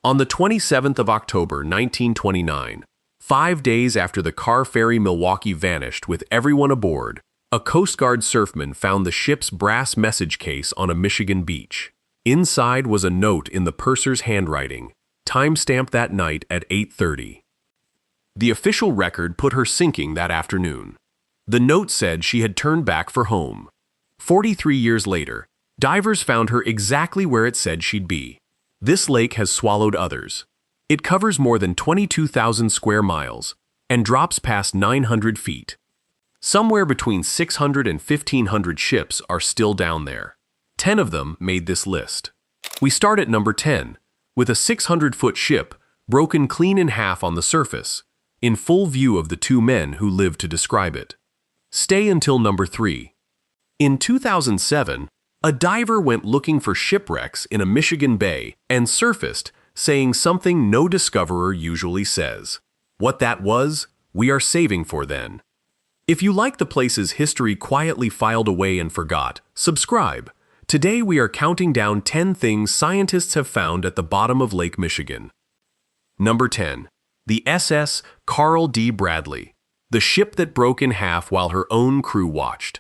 On the 27th of October, 1929, 5 days after the car ferry Milwaukee vanished with everyone aboard, a Coast Guard surfman found the ship's brass message case on a Michigan beach. Inside was a note in the purser's handwriting, time-stamped that night at 8:30. The official record put her sinking that afternoon. The note said she had turned back for home. 43 years later, divers found her exactly where it said she'd be. This lake has swallowed others. It covers more than 22,000 square miles and drops past 900 feet. Somewhere between 600 and 1,500 ships are still down there. 10 of them made this list. We start at number 10, with a 600-foot ship broken clean in half on the surface, in full view of the 2 men who lived to describe it. Stay until number 3. In 2007, a diver went looking for shipwrecks in a Michigan bay and surfaced, saying something no discoverer usually says. What that was, we are saving for then. If you like the place's history quietly filed away and forgot, subscribe. Today we are counting down 10 things scientists have found at the bottom of Lake Michigan. Number 10. The SS Carl D. Bradley, the ship that broke in half while her own crew watched.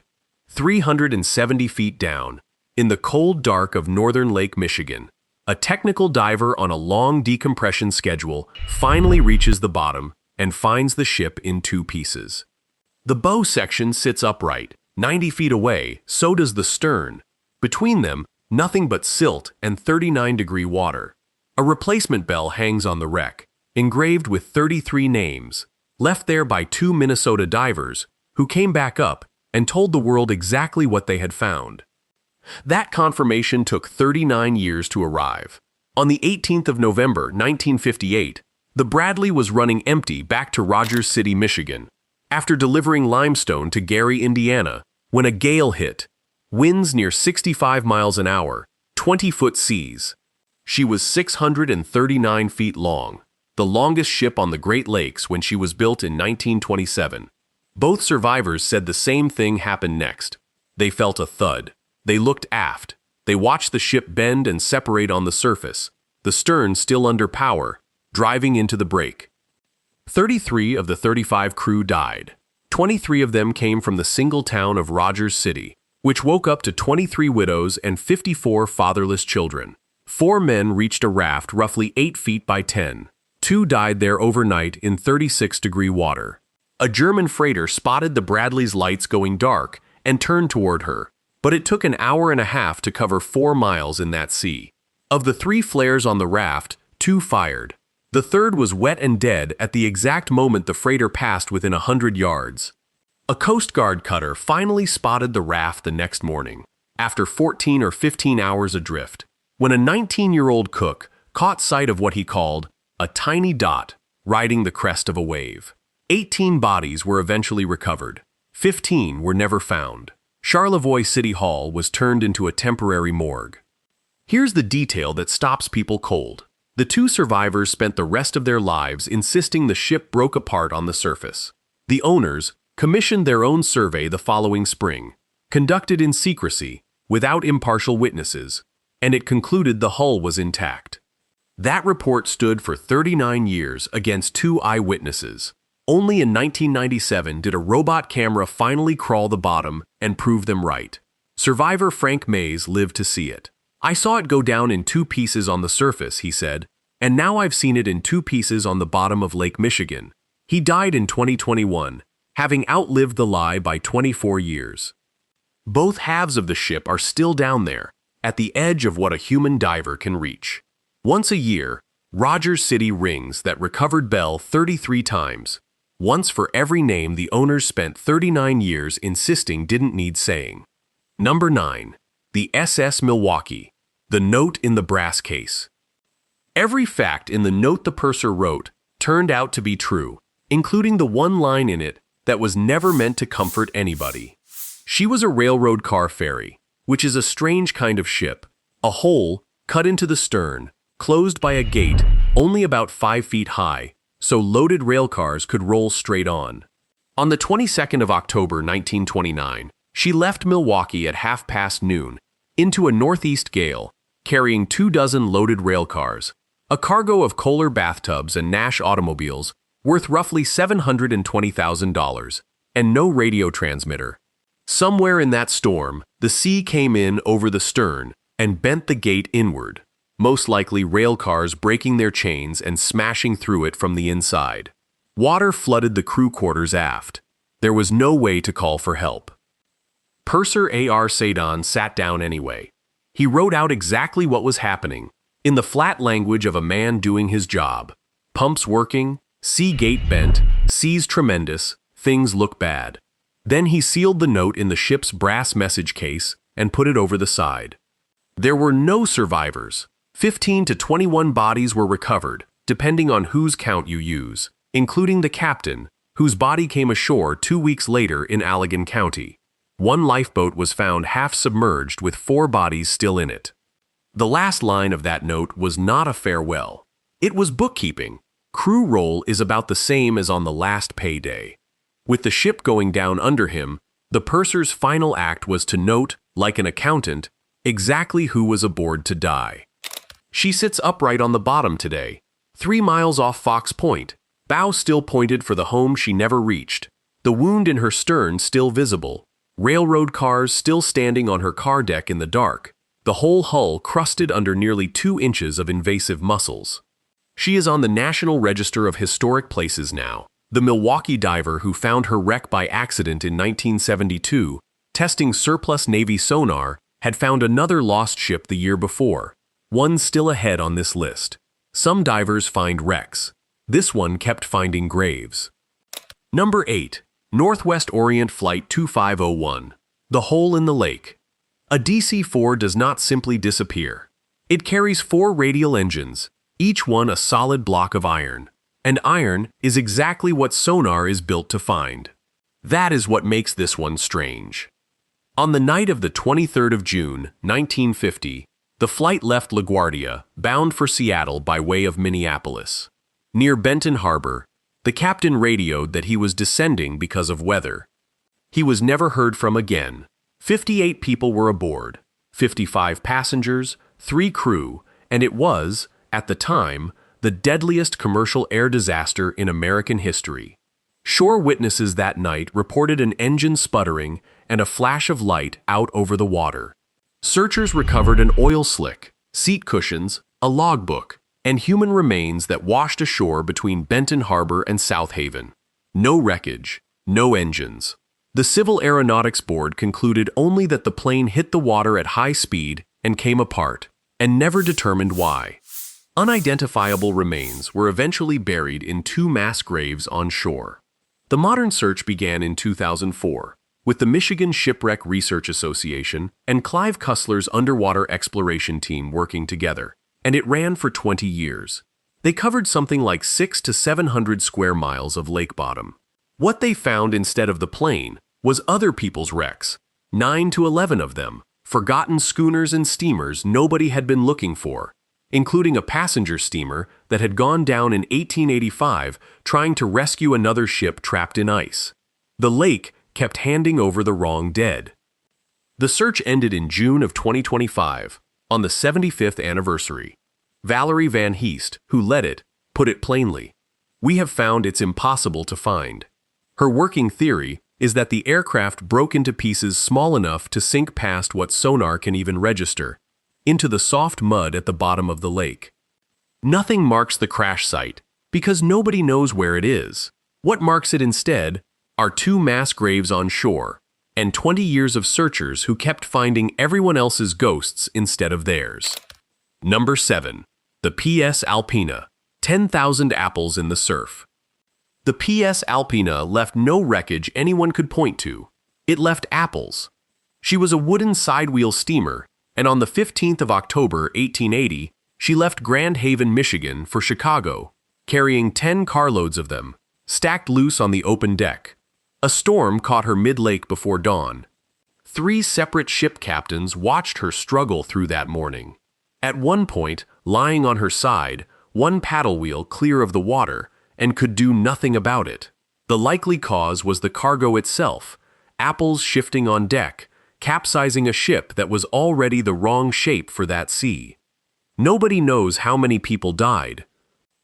370 feet down, in the cold dark of northern Lake Michigan, a technical diver on a long decompression schedule finally reaches the bottom and finds the ship in 2 pieces. The bow section sits upright, 90 feet away, so does the stern. Between them, nothing but silt and 39-degree water. A replacement bell hangs on the wreck, engraved with 33 names, left there by 2 Minnesota divers who came back up and told the world exactly what they had found. That confirmation took 39 years to arrive. On the 18th of November, 1958, the Bradley was running empty back to Rogers City, Michigan, after delivering limestone to Gary, Indiana, when a gale hit. Winds near 65 miles an hour, 20-foot seas. She was 639 feet long, the longest ship on the Great Lakes when she was built in 1927. Both survivors said the same thing happened next. They felt a thud. They looked aft. They watched the ship bend and separate on the surface, the stern still under power, driving into the break. 33 of the 35 crew died. 23 of them came from the single town of Rogers City, which woke up to 23 widows and 54 fatherless children. 4 men reached a raft roughly 8 feet by 10. 2 died there overnight in 36-degree water. A German freighter spotted the Bradley's lights going dark and turned toward her, but it took an hour and a half to cover 4 miles in that sea. Of the 3 flares on the raft, 2 fired. The third was wet and dead at the exact moment the freighter passed within 100 yards. A Coast Guard cutter finally spotted the raft the next morning, after 14 or 15 hours adrift, when a 19-year-old cook caught sight of what he called a tiny dot riding the crest of a wave. 18 bodies were eventually recovered. 15 were never found. Charlevoix City Hall was turned into a temporary morgue. Here's the detail that stops people cold. The 2 survivors spent the rest of their lives insisting the ship broke apart on the surface. The owners commissioned their own survey the following spring, conducted in secrecy, without impartial witnesses, and it concluded the hull was intact. That report stood for 39 years against 2 eyewitnesses. Only in 1997 did a robot camera finally crawl the bottom and prove them right. Survivor Frank Mays lived to see it. I saw it go down in 2 pieces on the surface, he said, and now I've seen it in 2 pieces on the bottom of Lake Michigan. He died in 2021, having outlived the lie by 24 years. Both halves of the ship are still down there, at the edge of what a human diver can reach. Once a year, Rogers City rings that recovered Bell 33 times. Once for every name the owners spent 39 years insisting didn't need saying. Number 9. The SS Milwaukee, the note in the brass case. Every fact in the note the purser wrote turned out to be true, including the one line in it that was never meant to comfort anybody. She was a railroad car ferry, which is a strange kind of ship, a hole cut into the stern, closed by a gate only about 5 feet high, so loaded railcars could roll straight on. On the 22nd of October 1929, she left Milwaukee at 12:30 noon into a northeast gale, carrying 24 loaded railcars, A cargo of Kohler bathtubs and Nash automobiles worth roughly $720,000, and no radio transmitter. Somewhere in that storm, the sea came in over the stern and bent the gate inward, most likely rail cars breaking their chains and smashing through it from the inside. Water flooded the crew quarters aft. There was no way to call for help. Purser A.R. Sadon sat down anyway. He wrote out exactly what was happening, in the flat language of a man doing his job. Pumps working, sea gate bent, seas tremendous, things look bad. Then he sealed the note in the ship's brass message case and put it over the side. There were no survivors. 15 to 21 bodies were recovered, depending on whose count you use, including the captain, whose body came ashore 2 weeks later in Allegan County. One lifeboat was found half submerged with 4 bodies still in it. The last line of that note was not a farewell. It was bookkeeping. Crew roll is about the same as on the last payday. With the ship going down under him, the purser's final act was to note, like an accountant, exactly who was aboard to die. She sits upright on the bottom today, 3 miles off Fox Point, bow still pointed for the home she never reached, the wound in her stern still visible, railroad cars still standing on her car deck in the dark, the whole hull crusted under nearly 2 inches of invasive mussels. She is on the National Register of Historic Places now. The Milwaukee diver who found her wreck by accident in 1972, testing surplus Navy sonar, had found another lost ship the year before, one still ahead on this list. Some divers find wrecks. This one kept finding graves. Number 8. Northwest Orient Flight 2501. The Hole in the Lake. A DC-4 does not simply disappear. It carries 4 radial engines, each one a solid block of iron. And iron is exactly what sonar is built to find. That is what makes this one strange. On the night of the 23rd of June, 1950, the flight left LaGuardia, bound for Seattle by way of Minneapolis. Near Benton Harbor, the captain radioed that he was descending because of weather. He was never heard from again. 58 people were aboard, 55 passengers, 3 crew, and it was, at the time, the deadliest commercial air disaster in American history. Shore witnesses that night reported an engine sputtering and a flash of light out over the water. Searchers recovered an oil slick, seat cushions, a logbook, and human remains that washed ashore between Benton Harbor and South Haven. No wreckage, no engines. The Civil Aeronautics Board concluded only that the plane hit the water at high speed and came apart, and never determined why. Unidentifiable remains were eventually buried in 2 mass graves on shore. The modern search began in 2004, with the Michigan Shipwreck Research Association and Clive Cussler's underwater exploration team working together, and it ran for 20 years. They covered something like 600 to 700 square miles of lake bottom. What they found instead of the plane was other people's wrecks, 9 to 11 of them, forgotten schooners and steamers nobody had been looking for, including a passenger steamer that had gone down in 1885 trying to rescue another ship trapped in ice. The lake kept handing over the wrong dead. The search ended in June of 2025, on the 75th anniversary. Valerie Van Heest, who led it, put it plainly. We have found it's impossible to find. Her working theory is that the aircraft broke into pieces small enough to sink past what sonar can even register, into the soft mud at the bottom of the lake. Nothing marks the crash site, because nobody knows where it is. What marks it instead are 2 mass graves on shore, and 20 years of searchers who kept finding everyone else's ghosts instead of theirs. Number 7. The PS Alpena, 10,000 apples in the surf. The PS Alpena left no wreckage anyone could point to. It left apples. She was a wooden sidewheel steamer, and on the 15th of October, 1880, she left Grand Haven, Michigan for Chicago, carrying 10 carloads of them, stacked loose on the open deck. A storm caught her mid-lake before dawn. 3 separate ship captains watched her struggle through that morning. At one point, lying on her side, one paddle wheel clear of the water, and could do nothing about it. The likely cause was the cargo itself, apples shifting on deck, capsizing a ship that was already the wrong shape for that sea. Nobody knows how many people died.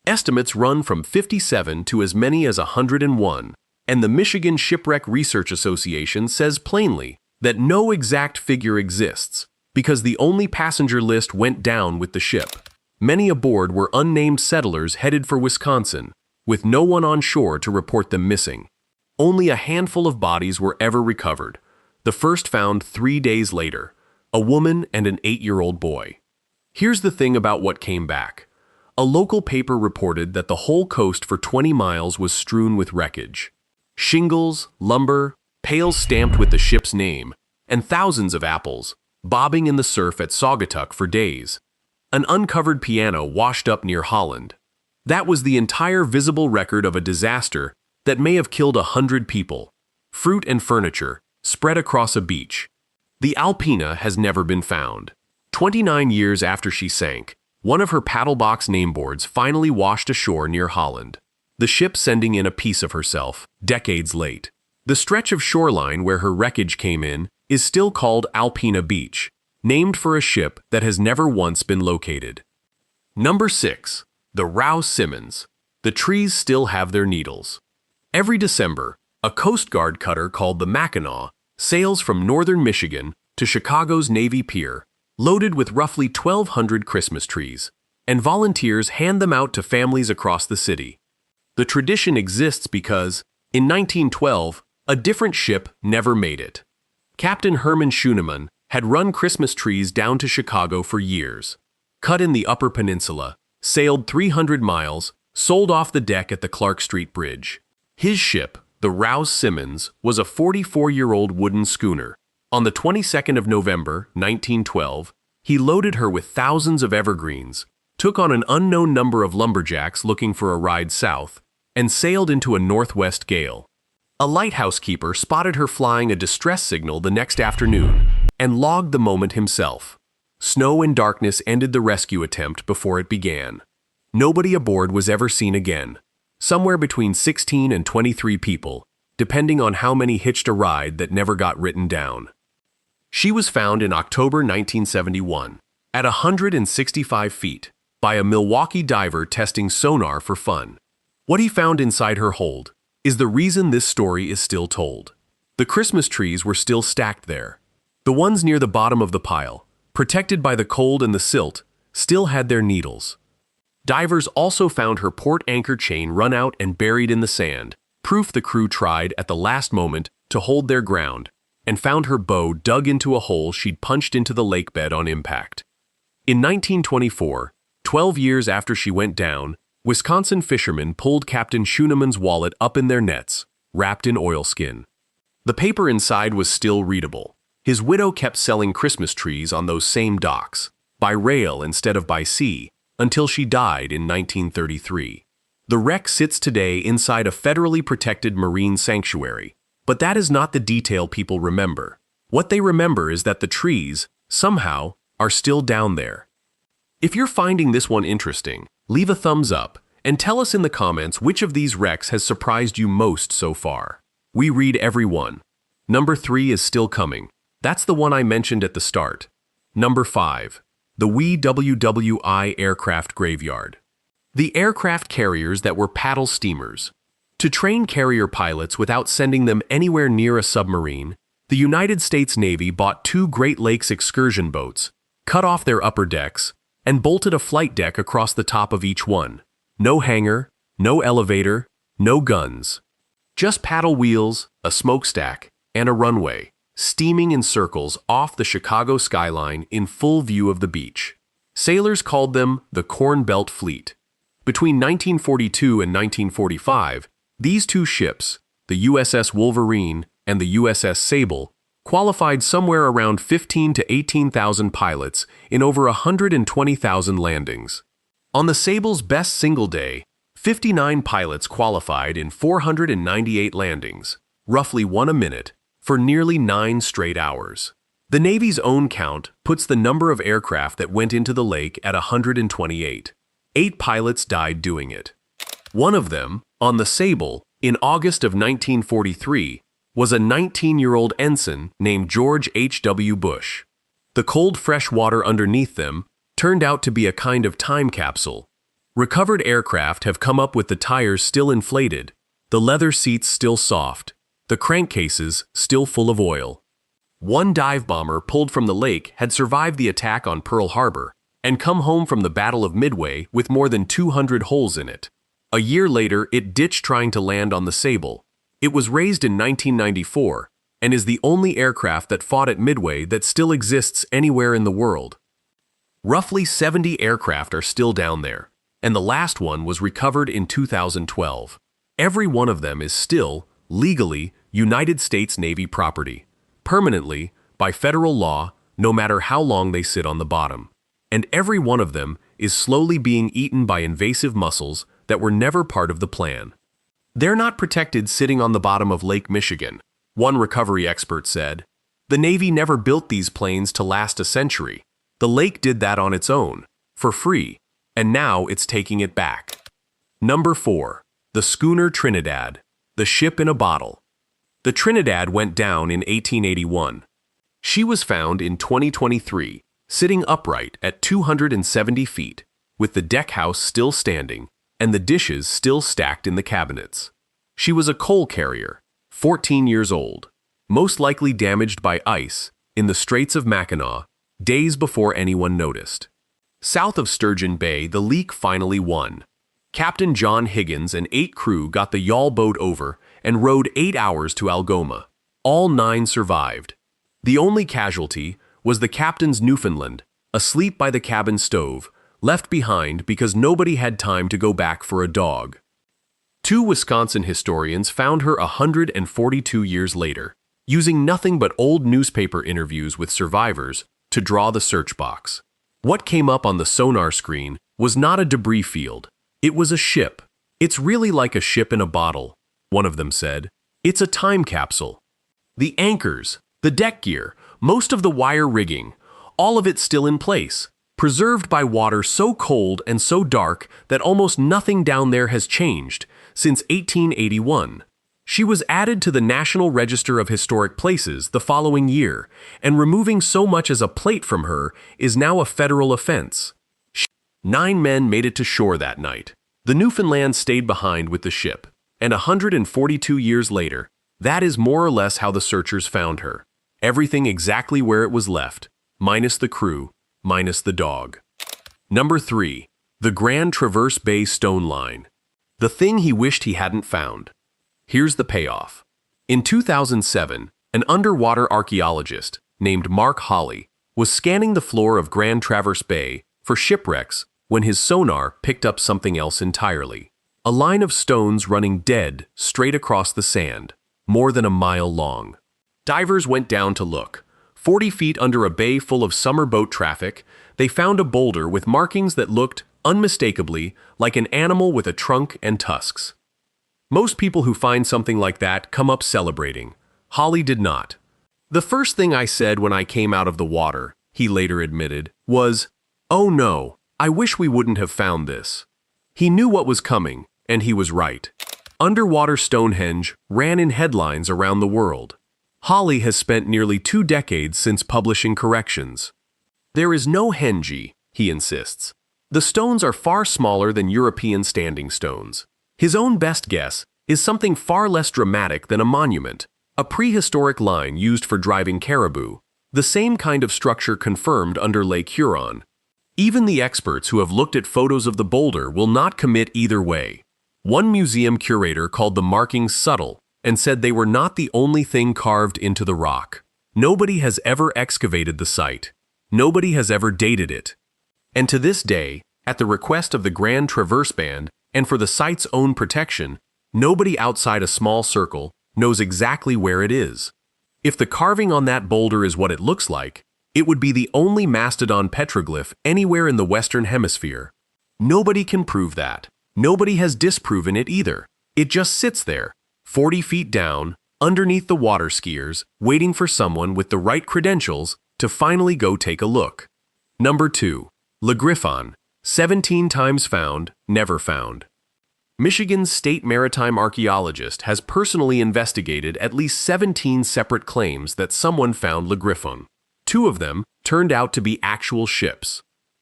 Estimates run from 57 to as many as 101, and the Michigan Shipwreck Research Association says plainly that no exact figure exists because the only passenger list went down with the ship. Many aboard were unnamed settlers headed for Wisconsin, with no one on shore to report them missing. Only a handful of bodies were ever recovered, the first found 3 days later, a woman and an 8-year-old boy. Here's the thing about what came back. A local paper reported that the whole coast for 20 miles was strewn with wreckage. Shingles, lumber, pails stamped with the ship's name, and thousands of apples, bobbing in the surf at Saugatuck for days. An uncovered piano washed up near Holland. That was the entire visible record of a disaster that may have killed 100 people. Fruit and furniture, spread across a beach. The Alpena has never been found. 29 years after she sank, one of her paddlebox nameboards finally washed ashore near Holland, the ship sending in a piece of herself, decades late. The stretch of shoreline where her wreckage came in is still called Alpena Beach, named for a ship that has never once been located. Number 6. The Rouse Simmons. The trees still have their needles. Every December, a Coast Guard cutter called the Mackinac sails from northern Michigan to Chicago's Navy Pier, loaded with roughly 1,200 Christmas trees, and volunteers hand them out to families across the city. The tradition exists because, in 1912, a different ship never made it. Captain Herman Schooneman had run Christmas trees down to Chicago for years, cut in the Upper Peninsula, sailed 300 miles, sold off the deck at the Clark Street Bridge. His ship, the Rouse Simmons, was a 44-year-old wooden schooner. On the 22nd of November, 1912, he loaded her with thousands of evergreens, took on an unknown number of lumberjacks looking for a ride south, and sailed into a northwest gale. A lighthouse keeper spotted her flying a distress signal the next afternoon and logged the moment himself. Snow and darkness ended the rescue attempt before it began. Nobody aboard was ever seen again. Somewhere between 16 and 23 people, depending on how many hitched a ride that never got written down. She was found in October 1971, at 165 feet, by a Milwaukee diver testing sonar for fun. What he found inside her hold is the reason this story is still told. The Christmas trees were still stacked there. The ones near the bottom of the pile, protected by the cold and the silt, still had their needles. Divers also found her port anchor chain run out and buried in the sand, proof the crew tried at the last moment to hold their ground, and found her bow dug into a hole she'd punched into the lake bed on impact. In 1924, 12 years after she went down, Wisconsin fishermen pulled Captain Schooneman's wallet up in their nets, wrapped in oilskin. The paper inside was still readable. His widow kept selling Christmas trees on those same docks, by rail instead of by sea, until she died in 1933. The wreck sits today inside a federally protected marine sanctuary, but that is not the detail people remember. What they remember is that the trees, somehow, are still down there. If you're finding this one interesting, leave a thumbs up and tell us in the comments which of these wrecks has surprised you most so far. We read every one. Number 3 is still coming. That's the one I mentioned at the start. Number 5. The WWII aircraft graveyard. The aircraft carriers that were paddle steamers. To train carrier pilots without sending them anywhere near a submarine, the United States Navy bought 2 Great Lakes excursion boats, cut off their upper decks, and bolted a flight deck across the top of each one. No hangar, no elevator, no guns. Just paddle wheels, a smokestack, and a runway, steaming in circles off the Chicago skyline in full view of the beach. Sailors called them the Corn Belt Fleet. Between 1942 and 1945, these 2 ships, the USS Wolverine and the USS Sable, qualified somewhere around 15,000 to 18,000 pilots in over 120,000 landings. On the Sable's best single day, 59 pilots qualified in 498 landings, roughly 1 a minute, for nearly 9 straight hours. The Navy's own count puts the number of aircraft that went into the lake at 128. 8 pilots died doing it. One of them, on the Sable, in August of 1943, was a 19-year-old ensign named George H.W. Bush. The cold fresh water underneath them turned out to be a kind of time capsule. Recovered aircraft have come up with the tires still inflated, the leather seats still soft, the crankcases still full of oil. One dive bomber pulled from the lake had survived the attack on Pearl Harbor and come home from the Battle of Midway with more than 200 holes in it. A year later, it ditched trying to land on the Sable. It was raised in 1994 and is the only aircraft that fought at Midway that still exists anywhere in the world. Roughly 70 aircraft are still down there, and the last one was recovered in 2012. Every one of them is still, legally, United States Navy property, permanently, by federal law, no matter how long they sit on the bottom. And every one of them is slowly being eaten by invasive mussels that were never part of the plan. They're not protected sitting on the bottom of Lake Michigan, one recovery expert said. The Navy never built these planes to last a century. The lake did that on its own, for free, and now it's taking it back. Number 4. The Schooner Trinidad, the ship in a bottle. The Trinidad went down in 1881. She was found in 2023, sitting upright at 270 feet, with the deck house still standing and the dishes still stacked in the cabinets. She was a coal carrier, 14 years old, most likely damaged by ice in the Straits of Mackinac, days before anyone noticed. South of Sturgeon Bay, the leak finally won. Captain John Higgins and 8 crew got the yawl boat over and rowed 8 hours to Algoma. All 9 survived. The only casualty was the captain's Newfoundland, asleep by the cabin stove, left behind because nobody had time to go back for a dog. 2 Wisconsin historians found her 142 years later, using nothing but old newspaper interviews with survivors to draw the search box. What came up on the sonar screen was not a debris field. It was a ship. It's really like a ship in a bottle, one of them said. It's a time capsule. The anchors, the deck gear, most of the wire rigging, all of it still in place, preserved by water so cold and so dark that almost nothing down there has changed since 1881. She was added to the National Register of Historic Places the following year, and removing so much as a plate from her is now a federal offense. 9 men made it to shore that night. The Newfoundland stayed behind with the ship, and 142 years later, that is more or less how the searchers found her. Everything exactly where it was left, minus the crew, minus the dog. Number 3. The Grand Traverse Bay Stone Line. The thing he wished he hadn't found. Here's the payoff. In 2007, an underwater archaeologist named Mark Hawley was scanning the floor of Grand Traverse Bay for shipwrecks when his sonar picked up something else entirely. A line of stones running dead straight across the sand, more than a mile long. Divers went down to look. 40 feet under a bay full of summer boat traffic, they found a boulder with markings that looked, unmistakably, like an animal with a trunk and tusks. Most people who find something like that come up celebrating. Hawley did not. The first thing I said when I came out of the water, he later admitted, was, "Oh no, I wish we wouldn't have found this." He knew what was coming, and he was right. Underwater Stonehenge ran in headlines around the world. Hawley has spent nearly 2 decades since publishing corrections. There is no henge, he insists. The stones are far smaller than European standing stones. His own best guess is something far less dramatic than a monument, a prehistoric line used for driving caribou, the same kind of structure confirmed under Lake Huron. Even the experts who have looked at photos of the boulder will not commit either way. One museum curator called the markings subtle and said they were not the only thing carved into the rock. Nobody has ever excavated the site. Nobody has ever dated it. And to this day, at the request of the Grand Traverse Band and for the site's own protection, nobody outside a small circle knows exactly where it is. If the carving on that boulder is what it looks like, it would be the only mastodon petroglyph anywhere in the Western Hemisphere. Nobody can prove that. Nobody has disproven it either. It just sits there, 40 feet down, underneath the water skiers, waiting for someone with the right credentials to finally go take a look. Number 2. Le Griffon, 17 times found, never found. Michigan's state maritime archaeologist has personally investigated at least 17 separate claims that someone found Le Griffon. 2 of them turned out to be actual ships.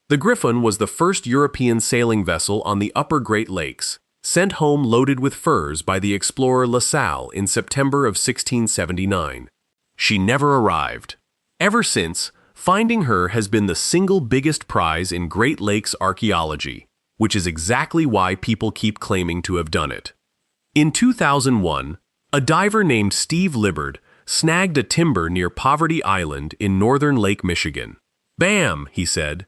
The Griffon was the first European sailing vessel on the upper Great Lakes, sent home loaded with furs by the explorer La Salle in September of 1679. She never arrived. Ever since, finding her has been the single biggest prize in Great Lakes archaeology, which is exactly why people keep claiming to have done it. In 2001, a diver named Steve Libbard snagged a timber near Poverty Island in northern Lake Michigan. Bam, he said.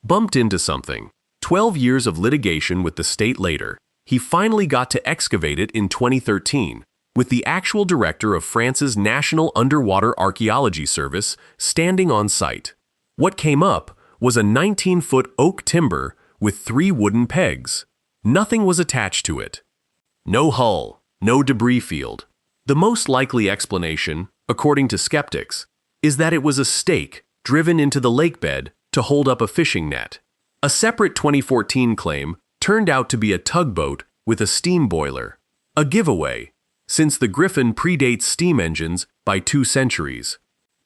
Bumped into something. 12 years of litigation with the state later, he finally got to excavate it in 2013, with the actual director of France's National Underwater Archaeology Service standing on site. What came up was a 19-foot oak timber with 3 wooden pegs. Nothing was attached to it. No hull, no debris field. The most likely explanation, according to skeptics, is that it was a stake driven into the lakebed to hold up a fishing net. A separate 2014 claim turned out to be a tugboat with a steam boiler. A giveaway, since the Griffon predates steam engines by 2 centuries.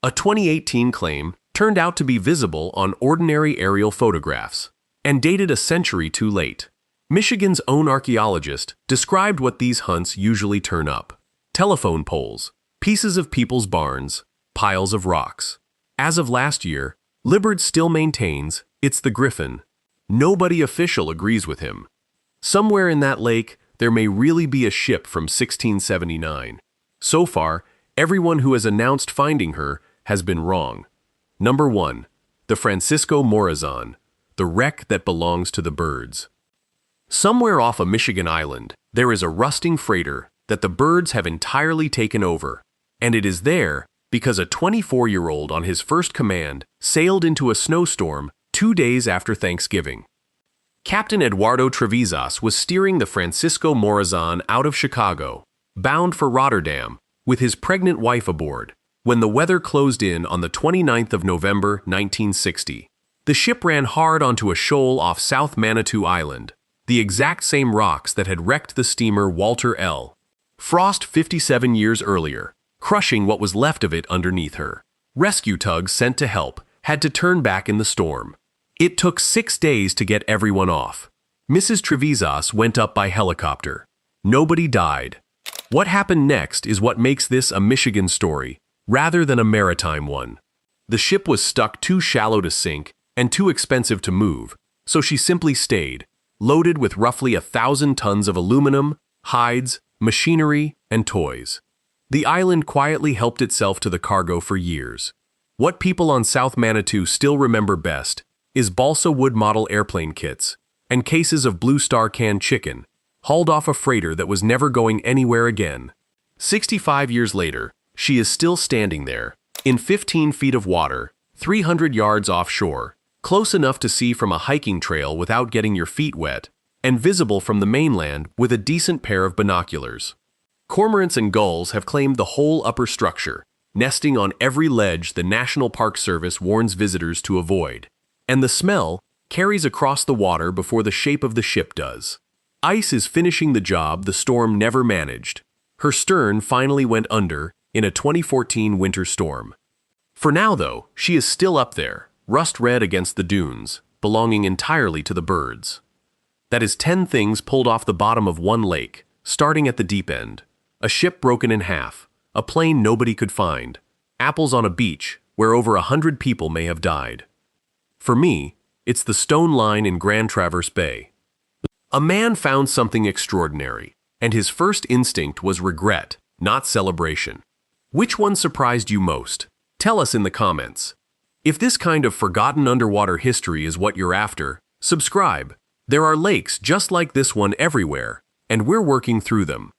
A 2018 claim turned out to be visible on ordinary aerial photographs, and dated a century too late. Michigan's own archaeologist described what these hunts usually turn up: telephone poles, pieces of people's barns, piles of rocks. As of last year, Libbard still maintains it's the Griffon. Nobody official agrees with him. Somewhere in that lake, there may really be a ship from 1679. So far, everyone who has announced finding her has been wrong. Number 1. The Francisco Morazan, the wreck that belongs to the birds. Somewhere off a Michigan island, there is a rusting freighter that the birds have entirely taken over, and it is there because a 24-year-old on his first command sailed into a snowstorm 2 days after Thanksgiving. Captain Eduardo Trevizas was steering the Francisco Morazan out of Chicago, bound for Rotterdam, with his pregnant wife aboard, when the weather closed in on the 29th of November, 1960. The ship ran hard onto a shoal off South Manitou Island, the exact same rocks that had wrecked the steamer Walter L. Frost 57 years earlier, crushing what was left of it underneath her. Rescue tugs sent to help had to turn back in the storm. It took 6 days to get everyone off. Mrs. Trevizas went up by helicopter. Nobody died. What happened next is what makes this a Michigan story, rather than a maritime one. The ship was stuck too shallow to sink and too expensive to move, so she simply stayed, loaded with roughly 1,000 tons of aluminum, hides, machinery, and toys. The island quietly helped itself to the cargo for years. What people on South Manitou still remember best is balsa wood model airplane kits and cases of Blue Star canned chicken, hauled off a freighter that was never going anywhere again. 65 years later, she is still standing there, in 15 feet of water, 300 yards offshore, close enough to see from a hiking trail without getting your feet wet, and visible from the mainland with a decent pair of binoculars. Cormorants and gulls have claimed the whole upper structure, nesting on every ledge the National Park Service warns visitors to avoid. And the smell carries across the water before the shape of the ship does. Ice is finishing the job the storm never managed. Her stern finally went under in a 2014 winter storm. For now, though, she is still up there, rust red against the dunes, belonging entirely to the birds. That is 10 things pulled off the bottom of one lake, starting at the deep end. A ship broken in half, a plane nobody could find, apples on a beach where over 100 people may have died. For me, it's the stone line in Grand Traverse Bay. A man found something extraordinary, and his first instinct was regret, not celebration. Which one surprised you most? Tell us in the comments. If this kind of forgotten underwater history is what you're after, subscribe. There are lakes just like this one everywhere, and we're working through them.